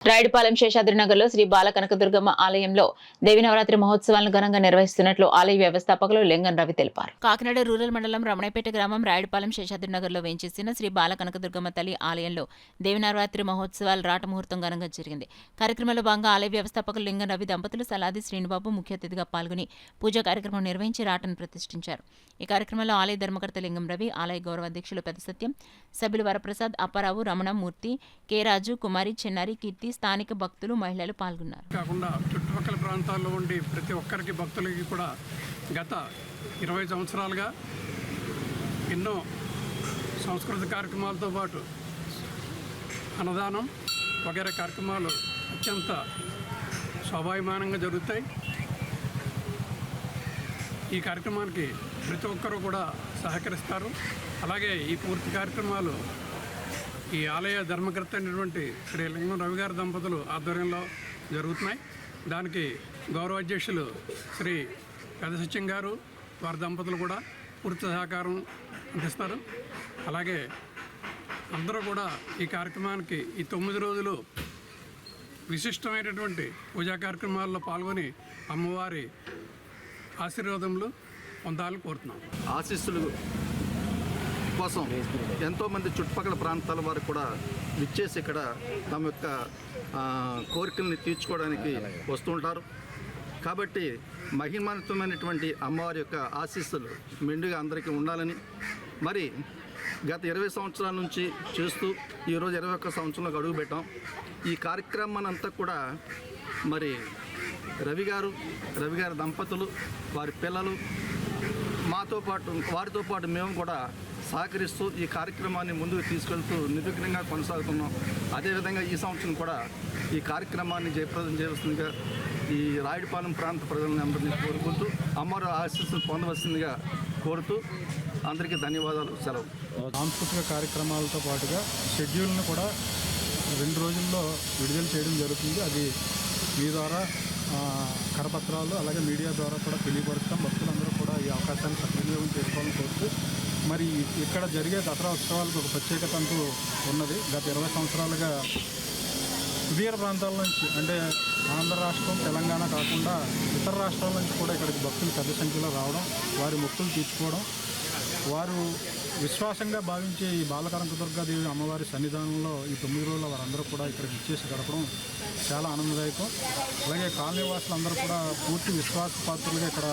రాయుడుపాలెం శేషాద్రినగర్లో శ్రీ బాల కనకదుర్గమ్మ ఆలయంలో దేవి నవరాత్రి మహోత్సవాలను ఘనంగా నిర్వహిస్తున్నట్లు ఆలయ వ్యవస్థాపకులు లింగం రవి తెలిపారు. కాకినాడ రూరల్ మండలం రమణపేట గ్రామం రాయుడుపాలెం శేషాద్రినగర్లో వేంచేసిన శ్రీ బాల కనకదుర్గమ్మ తల్లి ఆలయంలో దేవి నవరాత్రి మహోత్సవాలు రాటముహూర్తం ఘనంగా జరిగింది. కార్యక్రమంలో భాగంగా ఆలయ వ్యవస్థాపకులు లింగం రవి దంపతులు సలాది శ్రీనిబాబు ముఖ్య అతిథిగా పాల్గొని పూజా కార్యక్రమం నిర్వహించి రాటను ప్రతిష్ఠించారు. ఈ కార్యక్రమంలో ఆలయ ధర్మకర్త లింగం రవి, ఆలయ గౌరవ అధ్యక్షులు పెద్ద సత్యం, సభ్యులు వరప్రసాద్, అప్పారావు, రమణ, మూర్తి, కె రాజు, కుమారి, చెన్నారి, కీర్తి, స్థానిక భక్తులు, మహిళలు పాల్గొన్నారు. కాకుండా చుట్టుపక్కల ప్రాంతాల్లో ఉండి ప్రతి ఒక్కరికి భక్తులకి కూడా గత 20 సంవత్సరాలుగా ఎన్నో సంస్కృత కార్యక్రమాలతో పాటు అన్నదానం వగైరా కార్యక్రమాలు అత్యంత స్వాభావిమానంగా జరుగుతాయి. ఈ కార్యక్రమానికి ప్రతి ఒక్కరూ కూడా సహకరిస్తారు. అలాగే ఈ పూర్తి కార్యక్రమాలు ఈ ఆలయ ధర్మకర్త అయినటువంటి శ్రీ లింగం రవి గారి దంపతులు ఆధ్వర్యంలో జరుగుతున్నాయి. దానికి గౌరవ అధ్యక్షులు శ్రీ పెద్ద సత్యం గారు, వారి దంపతులు కూడా పూర్తి సహకారం అందిస్తారు. అలాగే అందరూ కూడా ఈ కార్యక్రమానికి ఈ 9 రోజులు విశిష్టమైనటువంటి పూజా కార్యక్రమాల్లో పాల్గొని అమ్మవారి ఆశీర్వాదములు పొందాలని కోరుతున్నాం. ఆశీస్సులు కోసం ఎంతోమంది చుట్టుపక్కల ప్రాంతాల వారు కూడా విచ్చేసి ఇక్కడ తమ యొక్క కోరికల్ని తీర్చుకోవడానికి వస్తుంటారు. కాబట్టి మహిమాన్వితమైనటువంటి అమ్మవారి యొక్క ఆశీస్సులు మెండుగా అందరికీ ఉండాలని, మరి గత 20 సంవత్సరాల నుంచి చేస్తూ ఈరోజు 21 సంవత్సరంలోకి అడుగుపెట్టాం. ఈ కార్యక్రమాన్ని అంతా కూడా మరి రవి గారి దంపతులు, వారి పిల్లలు, వారితో పాటు మేము కూడా సహకరిస్తూ ఈ కార్యక్రమాన్ని ముందుకు తీసుకెళ్తూ నిర్విఘ్నంగా కొనసాగుతున్నాం. అదేవిధంగా ఈ సంవత్సరం కూడా ఈ కార్యక్రమాన్ని జయప్రదం చేయవలసిందిగా ఈ రాయుడుపాలెం ప్రాంత ప్రజలను అందరినీ కోరుకుంటూ అమ్మవారి ఆశీస్సులు పొందవలసిందిగా కోరుతూ అందరికీ ధన్యవాదాలు. సెలవు. సాంస్కృతిక కార్యక్రమాలతో పాటుగా షెడ్యూల్ను కూడా 2 రోజుల్లో విడుదల చేయడం జరుగుతుంది. అది మీ ద్వారా కరపత్రాలు అలాగే మీడియా ద్వారా కూడా తెలియపరుస్తాం. భక్తులందరూ కూడా ఈ అవకాశాన్ని సద్వినియోగం చేసుకోవాలని కోరుతూ, మరి ఇక్కడ జరిగే దసరా ఉత్సవాలకు ఒక ప్రత్యేకత అంటూ ఉన్నది. గత 20 సంవత్సరాలుగా సుదూర ప్రాంతాల నుంచి, అంటే ఆంధ్ర రాష్ట్రం, తెలంగాణ కాకుండా ఇతర రాష్ట్రాల నుంచి కూడా ఇక్కడికి భక్తులు పెద్ద సంఖ్యలో రావడం, వారి మొక్కులు తీర్చుకోవడం, వారు విశ్వాసంగా భావించే ఈ బాలకనకదుర్గాదేవి అమ్మవారి సన్నిధానంలో ఈ 9 రోజుల వారందరూ కూడా ఇక్కడికి ఇచ్చేసి గడపడం చాలా ఆనందదాయకం. అలాగే కాలనీ వాసులందరూ కూడా పూర్తి విశ్వాస పాత్రులుగా ఇక్కడ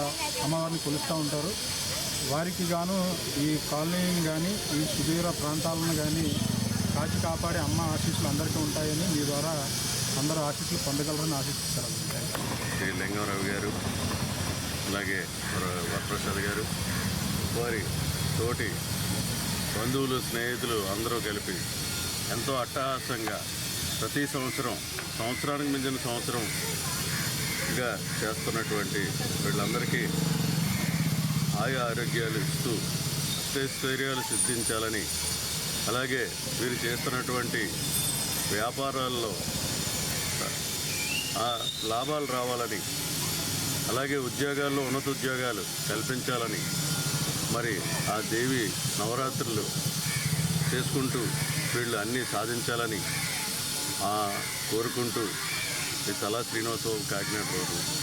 అమ్మవారిని కొలుస్తూ ఉంటారు. వారికి గాను ఈ కాలనీని కానీ ఈ సుదూర ప్రాంతాలను కానీ కాచి కాపాడే అమ్మ ఆశీస్సులు అందరికీ ఉంటాయని మీ ద్వారా అందరూ ఆశీస్సులు పొందగలరని ఆశిస్తారు. శ్రీ లింగం రవి గారు, అలాగే వరప్రసాద్ గారు, వారి తోటి బంధువులు, స్నేహితులు అందరూ కలిపి ఎంతో అట్టహాసంగా ప్రతి సంవత్సరానికి మించిన సంవత్సరంగా చేస్తున్నటువంటి వీళ్ళందరికీ ఆయు ఆరోగ్యాలు ఇస్తూ అష్టైశ్వర్యాలు సిద్ధించాలని, అలాగే వీరు చేస్తున్నటువంటి వ్యాపారాల్లో లాభాలు రావాలని, అలాగే ఉద్యోగాల్లో ఉన్నత ఉద్యోగాలు కల్పించాలని, మరి ఆ దేవి నవరాత్రులు చేసుకుంటూ వీళ్ళు అన్నీ సాధించాలని కోరుకుంటూ ఈ తలా శ్రీనివాసరావు, కాకినాడ రోడ్డు.